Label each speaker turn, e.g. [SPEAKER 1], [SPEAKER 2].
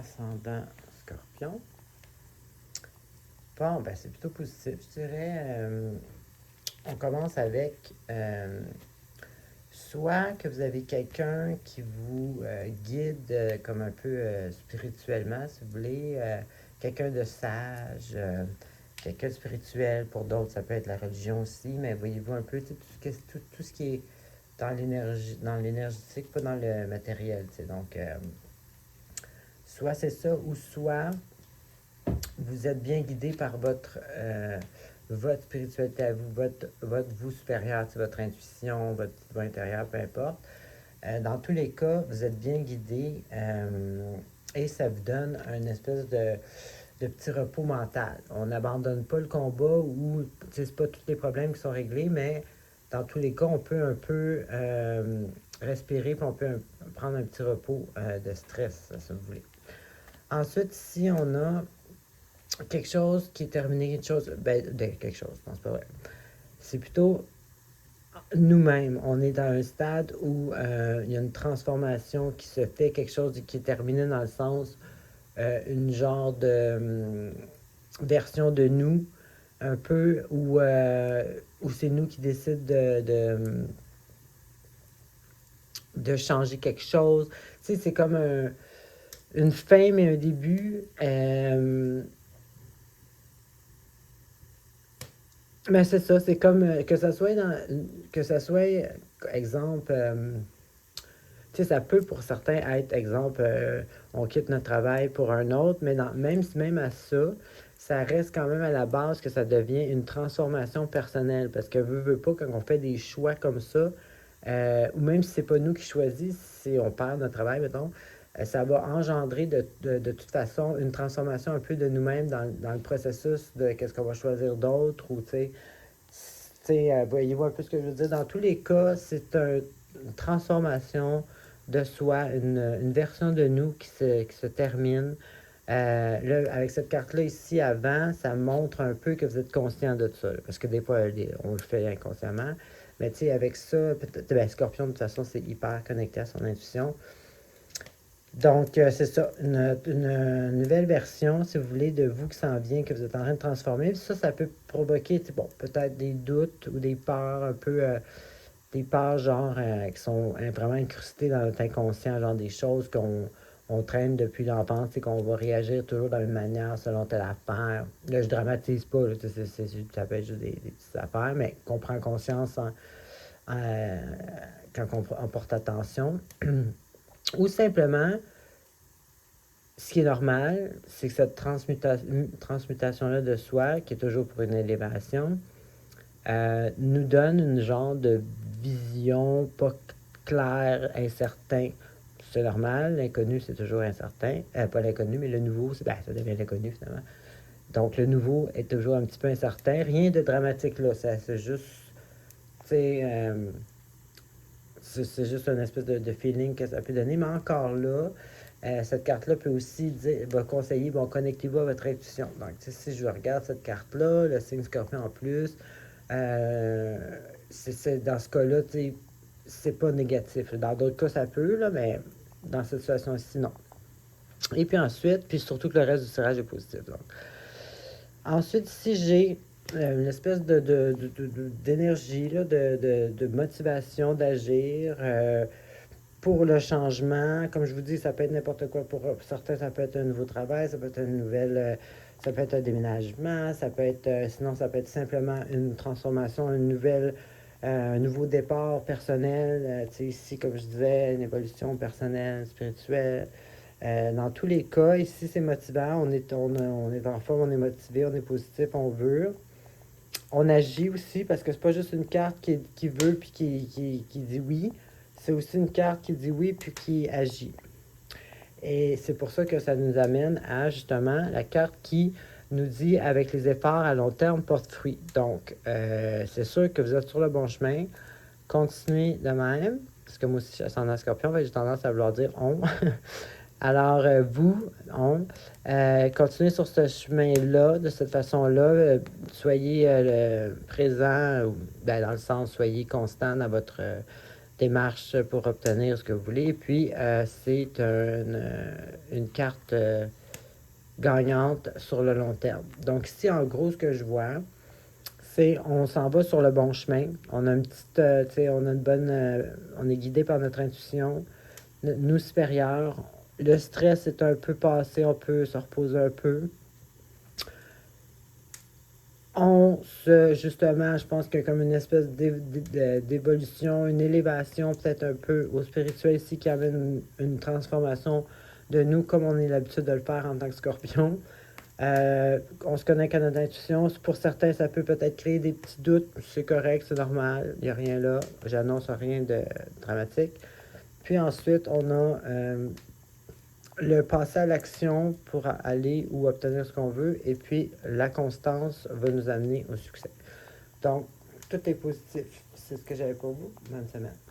[SPEAKER 1] ascendant Scorpion. Bon, ben c'est plutôt positif, je dirais. On commence avec soit que vous avez quelqu'un qui vous guide comme un peu spirituellement, si vous voulez, quelqu'un de sage, quelqu'un de spirituel. Pour d'autres, ça peut être la religion aussi, mais voyez-vous un peu tout ce qui est dans l'énergétique, pas dans le matériel. Donc, soit c'est ça, ou soit vous êtes bien guidé par votre spiritualité à vous, votre vous supérieur, votre intuition, votre petit voix intérieur, peu importe. Dans tous les cas, vous êtes bien guidé et ça vous donne une espèce de petit repos mental. On n'abandonne pas le combat ou c'est pas tous les problèmes qui sont réglés, mais dans tous les cas, on peut un peu respirer puis on peut prendre un petit repos de stress, si vous voulez. Ensuite, si on a quelque chose qui est terminé, quelque chose, non, c'est pas vrai. C'est plutôt nous-mêmes. On est dans un stade où il y a une transformation qui se fait, quelque chose qui est terminé dans le sens, une genre de version de nous, un peu, où c'est nous qui décident de changer quelque chose. Tu sais, c'est comme une fin mais un début. Mais c'est ça, c'est comme que ça soit exemple, tu sais, ça peut pour certains être, exemple, on quitte notre travail pour un autre, mais même à ça, ça reste quand même à la base que ça devient une transformation personnelle, parce que veut pas, quand on fait des choix comme ça, ou même si c'est pas nous qui choisissons, si on perd notre travail, mettons, ça va engendrer de toute façon une transformation un peu de nous-mêmes dans le processus de qu'est-ce qu'on va choisir d'autre, ou tu sais, voyez-vous un peu ce que je veux dire. Dans tous les cas, c'est une transformation de soi, une version de nous qui se termine. Là, avec cette carte-là ici, avant, ça montre un peu que vous êtes conscient de ça. Là, parce que des fois, on le fait inconsciemment. Mais tu sais, avec ça, peut-être, ben, Scorpion, de toute façon, c'est hyper connecté à son intuition. Donc, c'est ça, une nouvelle version, si vous voulez, de vous qui s'en vient, que vous êtes en train de transformer. Ça peut provoquer, bon, peut-être des doutes ou des peurs un peu, des peurs genre qui sont vraiment incrustées dans notre inconscient, genre des choses qu'on traîne depuis l'enfance et qu'on va réagir toujours de la même manière selon telle affaire. Là, je dramatise pas, là, ça peut être juste des petites affaires, mais qu'on prend conscience quand on porte attention. Ou simplement, ce qui est normal, c'est que cette transmutation-là de soi, qui est toujours pour une élévation, nous donne une genre de vision pas claire, incertain. C'est normal, l'inconnu, c'est toujours incertain. Pas l'inconnu, mais le nouveau, ça devient l'inconnu finalement. Donc, le nouveau est toujours un petit peu incertain. Rien de dramatique là, c'est juste, tu sais, c'est juste une espèce de feeling que ça peut donner. Mais encore là, cette carte-là peut aussi va conseiller, bon, connectez-vous à votre intuition. Donc, si je regarde cette carte-là, le signe Scorpion en plus, dans ce cas-là, c'est pas négatif. Dans d'autres cas, ça peut, là, mais dans cette situation-ci, non. Et puis ensuite, puis surtout que le reste du tirage est positif. Donc. Ensuite, si j'ai une espèce d'énergie, là, de motivation d'agir pour le changement, comme je vous dis, ça peut être n'importe quoi. Pour certains, ça peut être un nouveau travail, ça peut être une nouvelle... ça peut être un déménagement, ça peut être, sinon ça peut être simplement une transformation, un nouveau départ personnel. Ici, comme je disais, une évolution personnelle, spirituelle. Dans tous les cas, ici, c'est motivant. On est en forme, on est motivé, on est positif, on veut. On agit aussi parce que c'est pas juste une carte qui veut puis qui dit oui. C'est aussi une carte qui dit oui puis qui agit. Et c'est pour ça que ça nous amène à, justement, la carte qui nous dit « avec les efforts à long terme porte fruit ». Donc, c'est sûr que vous êtes sur le bon chemin. Continuez de même. Parce que moi aussi, je suis ascendant Scorpion, j'ai tendance à vouloir dire « on ». Alors, continuez sur ce chemin-là, de cette façon-là. Soyez présent, dans le sens, soyez constant dans démarche pour obtenir ce que vous voulez. Et puis, c'est une carte gagnante sur le long terme. Donc ici, en gros, ce que je vois, c'est on s'en va sur le bon chemin. On a une petite, on a une bonne, on est guidé par notre intuition, nous supérieurs. Le stress est un peu passé, on peut se reposer un peu. Justement, je pense qu'il y a comme une espèce d'évolution, une élévation peut-être un peu au spirituel ici qui amène une transformation de nous comme on est l'habitude de le faire en tant que scorpion. On se connecte à notre intuition. Pour certains, ça peut peut-être créer des petits doutes. C'est correct, c'est normal. Il n'y a rien là. J'annonce rien de dramatique. Puis ensuite, on a le passer à l'action pour aller ou obtenir ce qu'on veut. Et puis, la constance va nous amener au succès. Donc, tout est positif. C'est ce que j'avais pour vous. Bonne semaine.